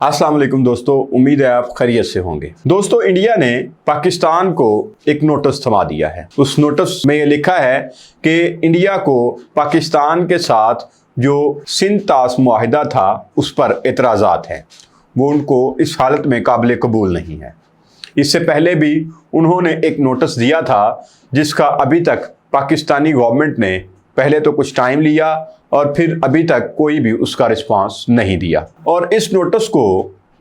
अस्सलाम वालेकुम दोस्तों, उम्मीद है आप खैरियत से होंगे। दोस्तों, इंडिया ने पाकिस्तान को एक नोटिस थमा दिया है। उस नोटिस में ये लिखा है कि इंडिया को पाकिस्तान के साथ जो सिंध तास मुआहिदा था उस पर एतराज़ात हैं, वो उनको इस हालत में काबिल कबूल नहीं है। इससे पहले भी उन्होंने एक नोटिस दिया था जिसका अभी तक पाकिस्तानी गवर्नमेंट ने पहले तो कुछ टाइम लिया और फिर अभी तक कोई भी उसका रिस्पांस नहीं दिया। और इस नोटिस को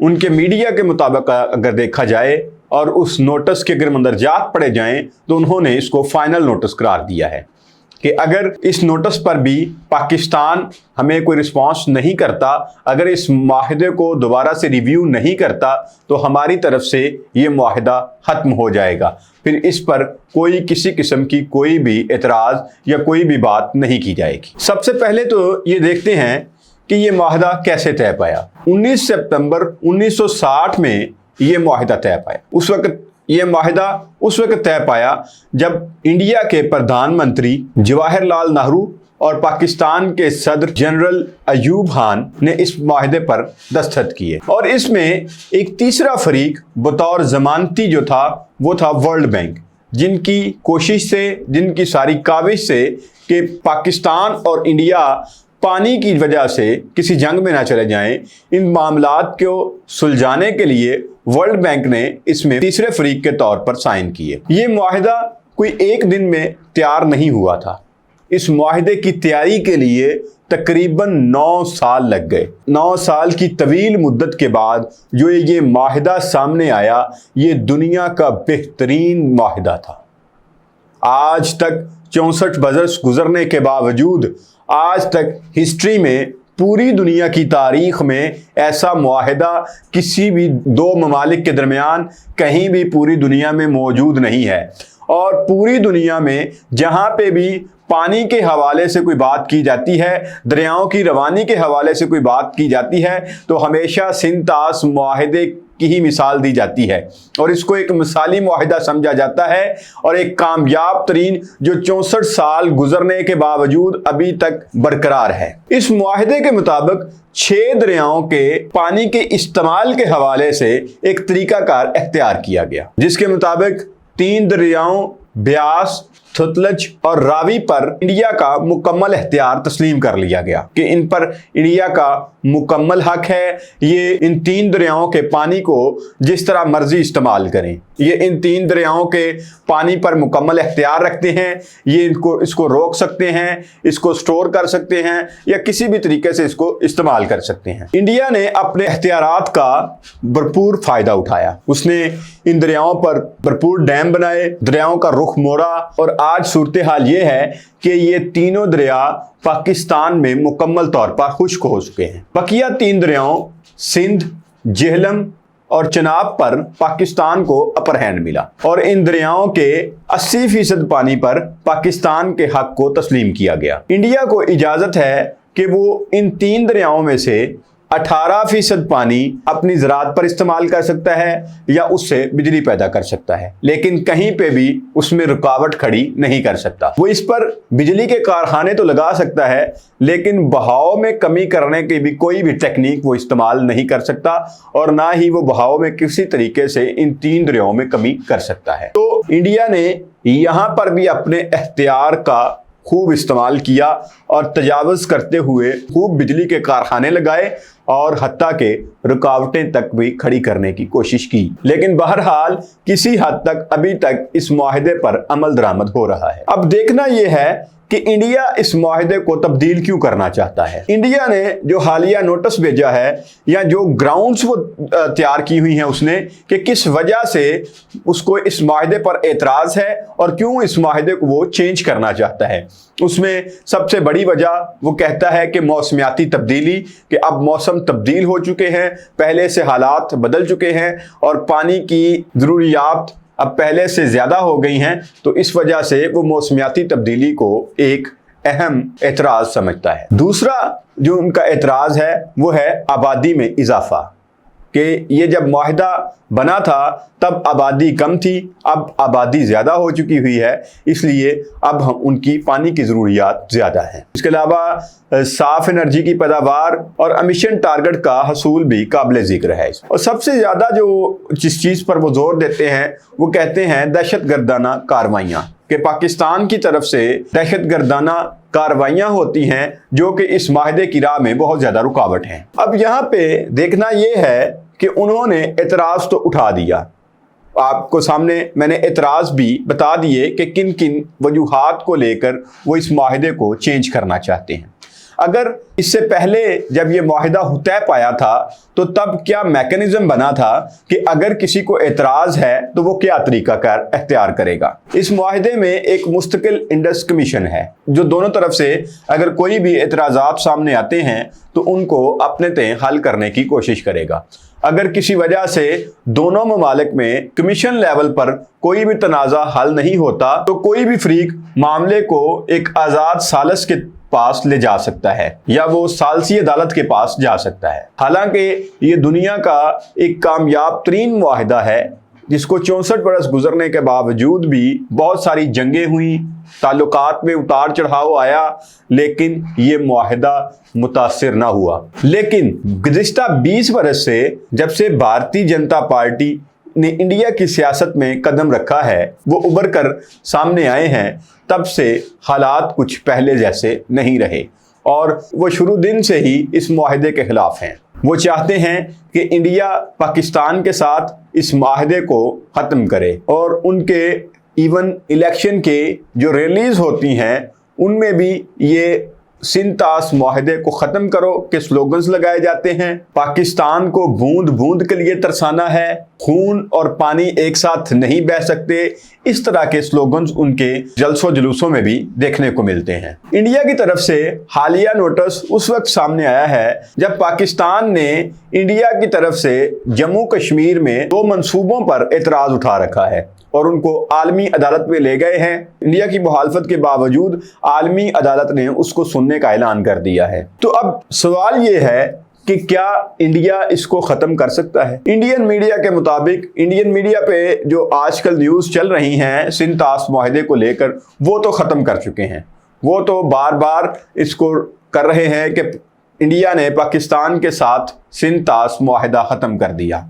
उनके मीडिया के मुताबिक अगर देखा जाए और उस नोटिस के अगर मंदरजात पढ़े जाएं तो उन्होंने इसको फाइनल नोटिस करार दिया है कि अगर इस नोटिस पर भी पाकिस्तान हमें कोई रिस्पांस नहीं करता, अगर इस मुआहिदे को दोबारा से रिव्यू नहीं करता तो हमारी तरफ से ये मुआहिदा ख़त्म हो जाएगा। फिर इस पर कोई किसी किस्म की कोई भी एतराज़ या कोई भी बात नहीं की जाएगी। सबसे पहले तो ये देखते हैं कि ये मुआहिदा कैसे तय पाया। 19 सितंबर 1960 में ये मुआहिदा तय पाया। ये मुआहिदा उस वक्त तय पाया जब इंडिया के प्रधानमंत्री जवाहरलाल नेहरू और पाकिस्तान के सदर जनरल अयूब खान ने इस मुआहिदे पर दस्तखत किए। और इसमें एक तीसरा फरीक बतौर जमानती जो था वो था वर्ल्ड बैंक, जिनकी कोशिश से, जिनकी सारी काविश से कि पाकिस्तान और इंडिया पानी की वजह से किसी जंग में ना चले जाएं, इन मामलात को सुलझाने के लिए वर्ल्ड बैंक ने इसमें तीसरे फरीक के तौर पर साइन किए। ये मुआहिदा कोई एक दिन में तैयार नहीं हुआ था। इस मुआहिदे की तैयारी के लिए तकरीबन 9 साल लग गए। 9 साल की तवील मुद्दत के बाद जो ये मुआहिदा सामने आया, ये दुनिया का बेहतरीन मुआहिदा था। आज तक 64 बरस गुजरने के बावजूद आज तक हिस्ट्री में, पूरी दुनिया की तारीख में ऐसा मुआहिदा किसी भी दो ममालिक के दरमियान कहीं भी पूरी दुनिया में मौजूद नहीं है। और पूरी दुनिया में जहाँ पे भी पानी के हवाले से कोई बात की जाती है, दरियाओं की रवानी के हवाले से कोई बात की जाती है, तो हमेशा सिंध तास मुआहिदे की ही मिसाल दी जाती है और इसको एक मिसाली मुआहिदा समझा जाता है और एक कामयाब तरीन जो 64 साल गुजरने के बावजूद अभी तक बरकरार है। इस मुआहिदे के मुताबिक 6 दरियाओं के पानी के इस्तेमाल के हवाले से एक तरीकाकार इख्तियार किया गया, जिसके मुताबिक 3 दरियाओं ब्यास, सतलज और रावी पर इंडिया का मुकम्मल इख्तियार तस्लीम कर लिया गया कि इन पर इंडिया का मुकम्मल हक है। ये इन 3 दरियाओं के पानी को जिस तरह मर्जी इस्तेमाल करें। ये इन 3 दरियाओं के पानी पर मुकम्मल इख्तियार रखते हैं। ये इसको रोक सकते हैं, इसको स्टोर कर सकते हैं या किसी भी तरीके से इसको इस्तेमाल कर सकते हैं। इंडिया ने अपने इख्तियारात का भरपूर फ़ायदा उठाया। उसने इन दरियाओं पर भरपूर डैम बनाए, दरियाओं का रुख मोड़ा और आज सूरत हाल ये है कि ये तीनों दरिया पाकिस्तान में मुकम्मल तौर पर खुश्क हो चुके हैं। बकिया 3 दरियाओं सिंध, जेहलम और चनाब पर पाकिस्तान को अपर हैंड मिला और इन दरियाओं के 80% पानी पर पाकिस्तान के हक को तस्लीम किया गया। इंडिया को इजाज़त है कि वो इन 3 दरियाओं में से 18% पानी अपनी ज़राअत पर इस्तेमाल कर सकता है या उससे बिजली पैदा कर सकता है, लेकिन कहीं पे भी उसमें रुकावट खड़ी नहीं कर सकता। वो इस पर बिजली के कारखाने तो लगा सकता है, लेकिन बहाव में कमी करने की भी कोई भी टेक्निक वो इस्तेमाल नहीं कर सकता और ना ही वो बहाव में किसी तरीके से इन 3 दरियाओं में कमी कर सकता है। तो इंडिया ने यहाँ पर भी अपने इख्तियार का खूब इस्तेमाल किया और तजावुज़ करते हुए खूब बिजली के कारखाने लगाए और हत्ता के रुकावटें तक भी खड़ी करने की कोशिश की। लेकिन बहरहाल किसी हद तक अभी तक इस मुआहिदे पर अमल दरामद हो रहा है। अब देखना यह है कि इंडिया इस मुआहिदे को तब्दील क्यों करना चाहता है। इंडिया ने जो हालिया नोटिस भेजा है या जो ग्राउंड्स वो तैयार की हुई हैं उसने कि किस वजह से उसको इस मुआहिदे पर एतराज़ है और क्यों इस मुआहिदे को वो चेंज करना चाहता है, उसमें सबसे बड़ी वजह वो कहता है कि मौसमियाती तब्दीली, कि अब मौसम तब्दील हो चुके हैं, पहले से हालात बदल चुके हैं और पानी की ज़रूरियात अब पहले से ज़्यादा हो गई हैं, तो इस वजह से वो मौसमियाती तब्दीली को एक अहम एतराज़ समझता है। दूसरा जो उनका एतराज़ है वो है आबादी में इजाफा, کہ یہ جب معاہدہ بنا تھا تب آبادی کم تھی، اب آبادی زیادہ ہو چکی ہوئی ہے، اس لیے اب ہم ان کی پانی کی ضروریات زیادہ ہیں۔ اس کے علاوہ صاف انرجی کی پیداوار اور امیشن ٹارگٹ کا حصول بھی قابل ذکر ہے۔ اور سب سے زیادہ جو جس چیز پر وہ زور دیتے ہیں وہ کہتے ہیں دہشت گردانہ کارروائیاں، کہ پاکستان کی طرف سے دہشت گردانہ کارروائیاں ہوتی ہیں جو کہ اس معاہدے کی راہ میں بہت زیادہ رکاوٹ ہیں۔ اب یہاں پہ دیکھنا یہ ہے کہ انہوں نے اعتراض تو اٹھا دیا، آپ کو سامنے میں نے اعتراض بھی بتا دیے کہ کن کن وجوہات کو لے کر وہ اس معاہدے کو چینج کرنا چاہتے ہیں۔ اگر اس سے پہلے جب یہ معاہدہ طے پایا تھا تو تب کیا میکانزم بنا تھا کہ اگر کسی کو اعتراض ہے تو وہ کیا طریقہ کار اختیار کرے گا؟ اس معاہدے میں ایک مستقل انڈس کمیشن ہے جو دونوں طرف سے اگر کوئی بھی اعتراضات سامنے آتے ہیں تو ان کو اپنے تئیں حل کرنے کی کوشش کرے گا۔ اگر کسی وجہ سے دونوں ممالک میں کمیشن لیول پر کوئی بھی تنازع حل نہیں ہوتا تو کوئی بھی فریق معاملے کو ایک آزاد ثالث کے پاس لے جا سکتا ہے یا وہ ثالثی عدالت کے پاس جا سکتا ہے۔ حالانکہ یہ دنیا کا ایک کامیاب ترین معاہدہ ہے جس کو 64 برس گزرنے کے باوجود بھی بہت ساری جنگیں ہوئیں، تعلقات میں اتار چڑھاؤ آیا، لیکن یہ معاہدہ متاثر نہ ہوا۔ لیکن گزشتہ 20 برس سے جب سے بھارتی جنتا پارٹی نے انڈیا کی سیاست میں قدم رکھا ہے، وہ ابھر کر سامنے آئے ہیں، تب سے حالات کچھ پہلے جیسے نہیں رہے اور وہ شروع دن سے ہی اس معاہدے کے خلاف ہیں۔ وہ چاہتے ہیں کہ انڈیا پاکستان کے ساتھ اس معاہدے کو ختم کرے اور ان کے ایون الیکشن کے جو ریلیز ہوتی ہیں ان میں بھی یہ سنتاس معاہدے کو ختم کرو کے سلوگنز لگائے جاتے ہیں۔ پاکستان کو بوند بوند کے لیے ترسانا ہے، خون اور پانی ایک ساتھ نہیں بہہ سکتے، اس طرح کے سلوگنز ان کے جلسوں جلوسوں میں بھی دیکھنے کو ملتے ہیں۔ انڈیا کی طرف سے حالیہ نوٹس اس وقت سامنے آیا ہے جب پاکستان نے انڈیا کی طرف سے جموں کشمیر میں 2 منصوبوں پر اعتراض اٹھا رکھا ہے اور ان کو عالمی عدالت میں لے گئے ہیں۔ انڈیا کی مخالفت کے باوجود عالمی عدالت نے اس کو سننے کا اعلان کر دیا ہے۔ تو اب سوال یہ ہے کہ کیا انڈیا اس کو ختم کر سکتا ہے؟ انڈین میڈیا کے مطابق، انڈین میڈیا پہ جو آج کل نیوز چل رہی ہیں سنتاس معاہدے کو لے کر، وہ تو ختم کر چکے ہیں، وہ تو بار بار اس کو کر رہے ہیں کہ انڈیا نے پاکستان کے ساتھ سنتاس معاہدہ ختم کر دیا،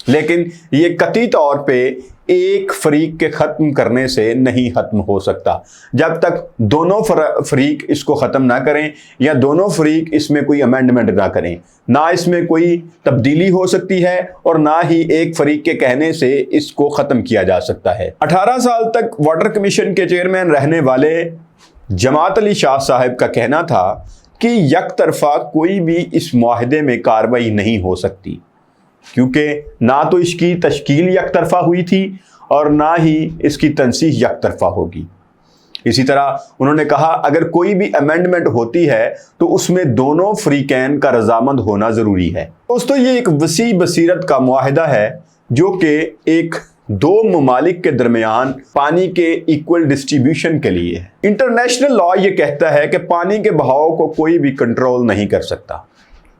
لیکن یہ قطعی طور پہ ایک فریق کے ختم کرنے سے نہیں ختم ہو سکتا جب تک دونوں فریق اس کو ختم نہ کریں یا دونوں فریق اس میں کوئی امینڈمنٹ نہ کریں۔ نہ اس میں کوئی تبدیلی ہو سکتی ہے اور نہ ہی ایک فریق کے کہنے سے اس کو ختم کیا جا سکتا ہے۔ 18 سال تک واٹر کمیشن کے چیئرمین رہنے والے جماعت علی شاہ صاحب کا کہنا تھا کہ یک طرفہ کوئی بھی اس معاہدے میں کارروائی نہیں ہو سکتی، کیونکہ نہ تو اس کی تشکیل یک طرفہ ہوئی تھی اور نہ ہی اس کی تنسیخ یک طرفہ ہوگی۔ اسی طرح انہوں نے کہا اگر کوئی بھی امینڈمنٹ ہوتی ہے تو اس میں دونوں فریقین کا رضامند ہونا ضروری ہے۔ دوستو یہ ایک وسیع بصیرت کا معاہدہ ہے جو کہ ایک 2 ممالک کے درمیان پانی کے ایکول ڈسٹریبیوشن کے لیے ہے۔ انٹرنیشنل لا یہ کہتا ہے کہ پانی کے بہاؤ کو کوئی بھی کنٹرول نہیں کر سکتا،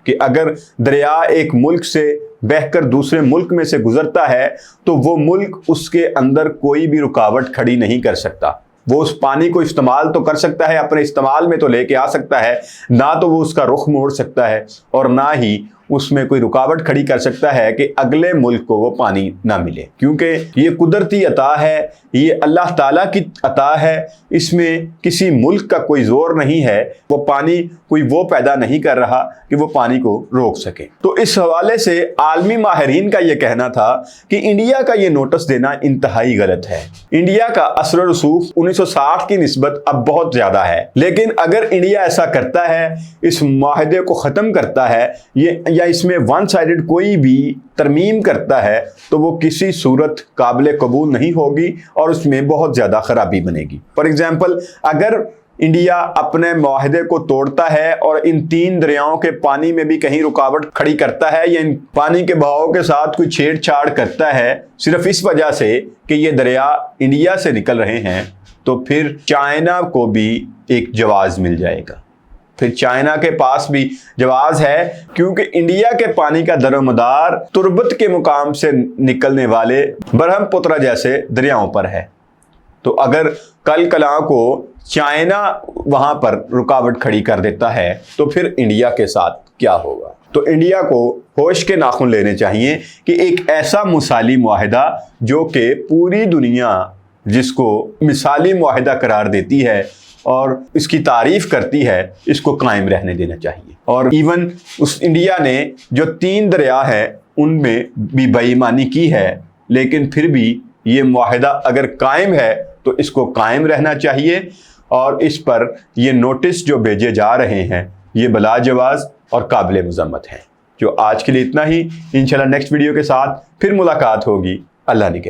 کہ اگر دریا ایک ملک سے بہہ کر دوسرے ملک میں سے گزرتا ہے تو وہ ملک اس کے اندر کوئی بھی رکاوٹ کھڑی نہیں کر سکتا۔ وہ اس پانی کو استعمال تو کر سکتا ہے، اپنے استعمال میں تو لے کے آ سکتا ہے، نہ تو وہ اس کا رخ موڑ سکتا ہے اور نہ ہی اس میں کوئی رکاوٹ کھڑی کر سکتا ہے کہ اگلے ملک کو وہ پانی نہ ملے، کیونکہ یہ قدرتی عطا ہے، یہ اللہ تعالیٰ کی عطا ہے، اس میں کسی ملک کا کوئی زور نہیں ہے، وہ پانی کوئی وہ پیدا نہیں کر رہا کہ وہ پانی کو روک سکے۔ تو اس حوالے سے عالمی ماہرین کا یہ کہنا تھا کہ انڈیا کا یہ نوٹس دینا انتہائی غلط ہے۔ انڈیا کا اثر و رسوخ 1960 کی نسبت اب بہت زیادہ ہے، لیکن اگر انڈیا ایسا کرتا ہے، اس معاہدے کو ختم کرتا ہے یا اس میں ون سائیڈڈ کوئی بھی ترمیم کرتا ہے تو وہ کسی صورت قابل قبول نہیں ہوگی اور اس میں بہت زیادہ خرابی بنے گی۔ فار ایگزامپل، اگر انڈیا اپنے معاہدے کو توڑتا ہے اور ان 3 دریاؤں کے پانی میں بھی کہیں رکاوٹ کھڑی کرتا ہے یا ان پانی کے بہاؤ کے ساتھ کوئی چھیڑ چھاڑ کرتا ہے صرف اس وجہ سے کہ یہ دریا انڈیا سے نکل رہے ہیں، تو پھر چائنا کو بھی ایک جواز مل جائے گا۔ फिर चाइना के पास भी जवाब है, क्योंकि इंडिया के पानी का दरोमदार तुर्बत के मुकाम से निकलने वाले ब्रह्मपुत्र जैसे दरियाओं पर है। तो अगर कल कला को चाइना वहां पर रुकावट खड़ी कर देता है तो फिर इंडिया के साथ क्या होगा। तो इंडिया को होश के नाखून लेने चाहिए कि एक ऐसा मिसाली मुआहिदा जो कि पूरी दुनिया जिसको मिसाली मुआहिदा करार देती है और इसकी तारीफ करती है, इसको कायम रहने देना चाहिए। और इवन उस इंडिया ने जो 3 दरिया है उनमें भी बेईमानी की है, लेकिन फिर भी ये मुआहिदा अगर कायम है तो इसको कायम रहना चाहिए। और इस पर ये नोटिस जो भेजे जा रहे हैं ये बलाजवाब और काबिल मज़म्मत हैं। जो आज के लिए इतना ही, इंशाल्लाह नेक्स्ट वीडियो के साथ फिर मुलाकात होगी। अल्लाह निगहबान।